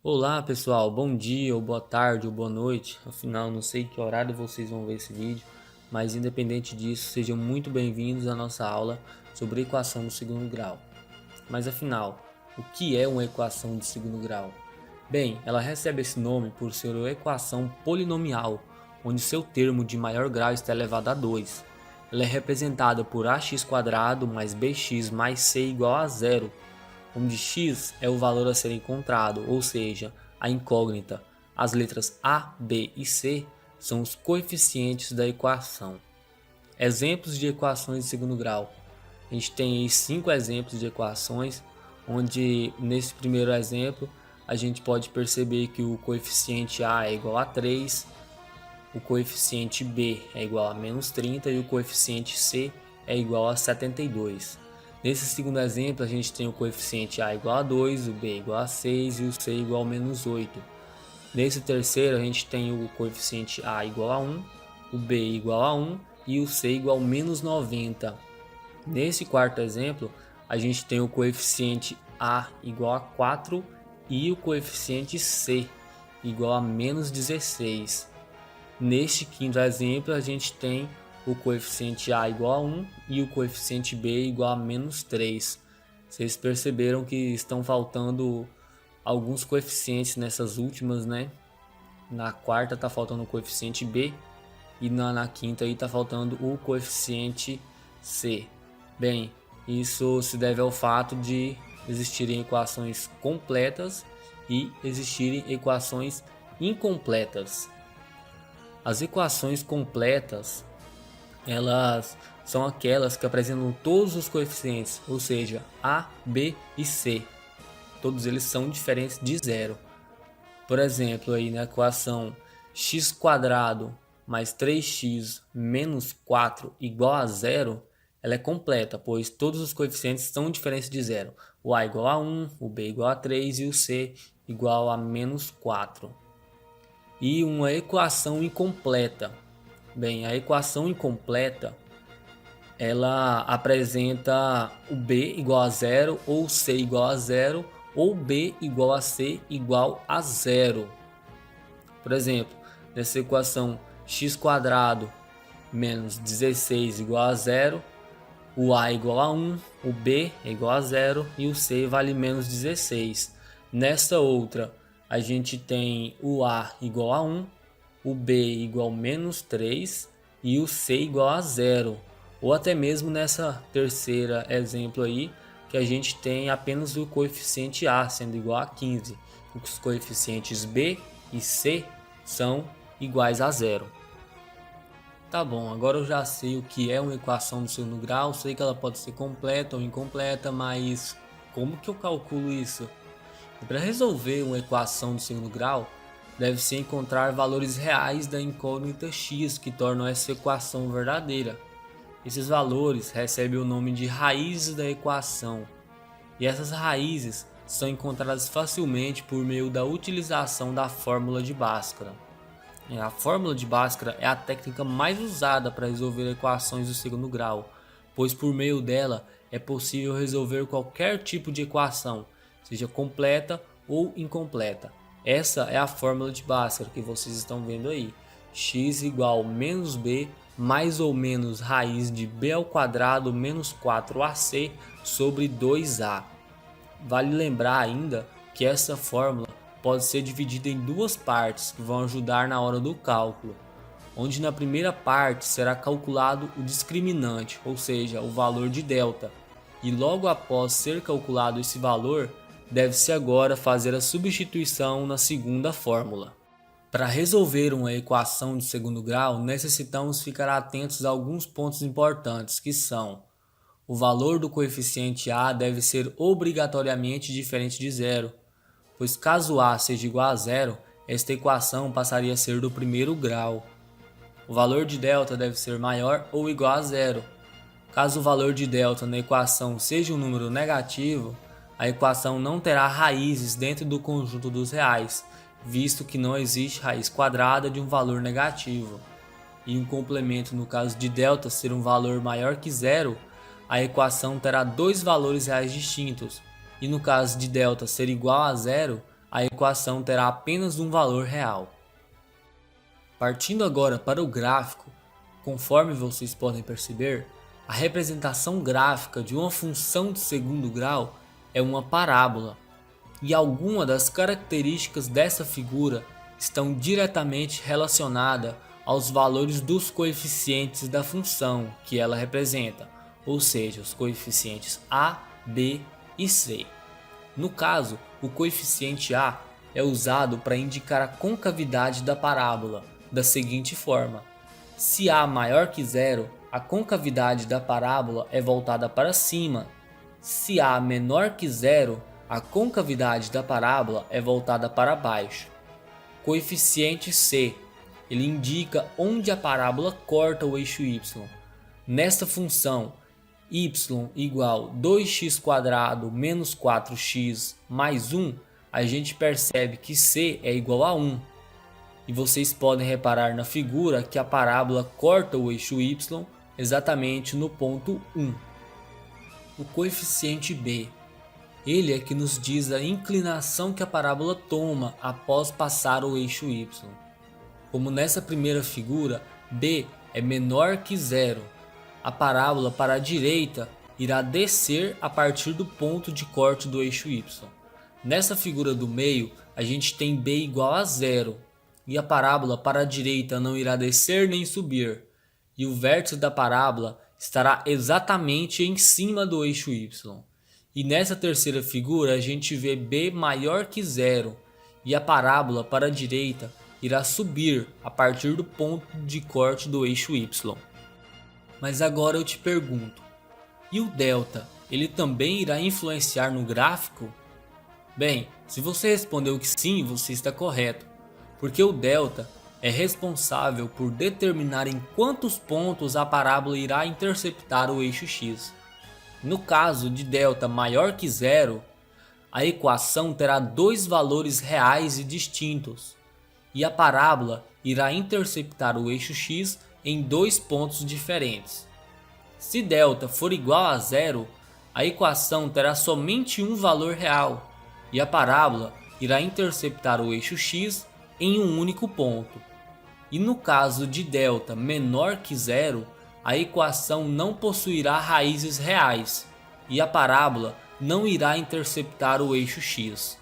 Olá pessoal, bom dia, ou boa tarde, ou boa noite. Afinal, não sei que horário vocês vão ver esse vídeo, mas independente disso, sejam muito bem-vindos à nossa aula sobre equação do segundo grau. Mas afinal, o que é uma equação de segundo grau? Bem, ela recebe esse nome por ser uma equação polinomial, onde seu termo de maior grau está elevado a 2. Ela é representada por ax² mais bx mais c igual a zero, onde x é o valor a ser encontrado, ou seja, a incógnita. As letras A, B e C são os coeficientes da equação. Exemplos de equações de segundo grau. A gente tem aí 5 exemplos de equações, onde nesse primeiro exemplo a gente pode perceber que o coeficiente A é igual a 3, o coeficiente B é igual a menos 30 e o coeficiente C é igual a 72. Nesse segundo exemplo, a gente tem o coeficiente A igual a 2, o B igual a 6 e o C igual a menos 8. Nesse terceiro, a gente tem o coeficiente A igual a 1, o B igual a 1 e o C igual a menos 90. Nesse quarto exemplo, a gente tem o coeficiente A igual a 4 e o coeficiente C igual a menos 16. Neste quinto exemplo, a gente tem o coeficiente A igual a 1 e o coeficiente B igual a menos 3. Vocês perceberam que estão faltando alguns coeficientes nessas últimas, né? Na quarta está faltando o coeficiente B e na quinta está faltando o coeficiente C. Bem, isso se deve ao fato de existirem equações completas e existirem equações incompletas. As equações completas, elas são aquelas que apresentam todos os coeficientes, ou seja, A, B e C. Todos eles são diferentes de zero. Por exemplo, aí na equação x² mais 3x menos 4 igual a zero, ela é completa, pois todos os coeficientes são diferentes de zero. O A igual a 1, o B igual a 3 e o C igual a menos 4. E uma equação incompleta. Bem, a equação incompleta, ela apresenta o B igual a zero, ou C igual a zero, ou B igual a C igual a zero. Por exemplo, nessa equação x² menos 16 igual a zero, o A igual a 1, o B é igual a zero e o C vale menos 16. Nesta outra, a gente tem o A igual a 1, o B igual a menos 3 e o C igual a zero. Ou até mesmo nessa terceira exemplo aí, que a gente tem apenas o coeficiente A sendo igual a 15. Os coeficientes B e C são iguais a zero. Tá bom, agora eu já sei o que é uma equação do segundo grau, sei que ela pode ser completa ou incompleta, mas como que eu calculo isso? Para resolver uma equação do segundo grau, deve-se encontrar valores reais da incógnita x que tornam essa equação verdadeira. Esses valores recebem o nome de raízes da equação, e essas raízes são encontradas facilmente por meio da utilização da fórmula de Bhaskara. A fórmula de Bhaskara é a técnica mais usada para resolver equações do segundo grau, pois por meio dela é possível resolver qualquer tipo de equação, seja completa ou incompleta. Essa é a fórmula de Bhaskara que vocês estão vendo aí. X igual menos b mais ou menos raiz de b² menos 4ac sobre 2a. Vale lembrar ainda que essa fórmula pode ser dividida em duas partes que vão ajudar na hora do cálculo, onde na primeira parte será calculado o discriminante, ou seja, o valor de delta, e logo após ser calculado esse valor, deve-se agora fazer a substituição na segunda fórmula. Para resolver uma equação de segundo grau, necessitamos ficar atentos a alguns pontos importantes, que são: o valor do coeficiente A deve ser obrigatoriamente diferente de zero, pois caso A seja igual a zero, esta equação passaria a ser do primeiro grau. O valor de delta deve ser maior ou igual a zero. Caso o valor de delta na equação seja um número negativo, a equação não terá raízes dentro do conjunto dos reais, visto que não existe raiz quadrada de um valor negativo. E um complemento no caso de delta ser um valor maior que zero, a equação terá dois valores reais distintos, e no caso de delta ser igual a zero, a equação terá apenas um valor real. Partindo agora para o gráfico, conforme vocês podem perceber, a representação gráfica de uma função de segundo grau é uma parábola, e algumas das características dessa figura estão diretamente relacionadas aos valores dos coeficientes da função que ela representa, ou seja, os coeficientes a, b e c. No caso, o coeficiente a é usado para indicar a concavidade da parábola, da seguinte forma: se a maior que zero, a concavidade da parábola é voltada para cima. Se a menor que zero, a concavidade da parábola é voltada para baixo. Coeficiente c, ele indica onde a parábola corta o eixo y. Nesta função, y igual 2x² menos 4x mais 1, a gente percebe que c é igual a 1. E vocês podem reparar na figura que a parábola corta o eixo y exatamente no ponto 1. O coeficiente b, ele é que nos diz a inclinação que a parábola toma após passar o eixo y. Como nessa primeira figura, b é menor que zero, a parábola para a direita irá descer a partir do ponto de corte do eixo y. Nessa figura do meio, a gente tem b igual a zero, e a parábola para a direita não irá descer nem subir, e o vértice da parábola estará exatamente em cima do eixo y. E nessa terceira figura a gente vê b maior que zero, e a parábola para a direita irá subir a partir do ponto de corte do eixo y. Mas agora eu te pergunto, e o delta, ele também irá influenciar no gráfico? Bem, se você respondeu que sim, você está correto, porque o delta é responsável por determinar em quantos pontos a parábola irá interceptar o eixo x. No caso de delta maior que zero, a equação terá dois valores reais e distintos, e a parábola irá interceptar o eixo x em dois pontos diferentes. Se delta for igual a zero, a equação terá somente um valor real, e a parábola irá interceptar o eixo x em um único ponto. E no caso de delta menor que zero, a equação não possuirá raízes reais, e a parábola não irá interceptar o eixo x.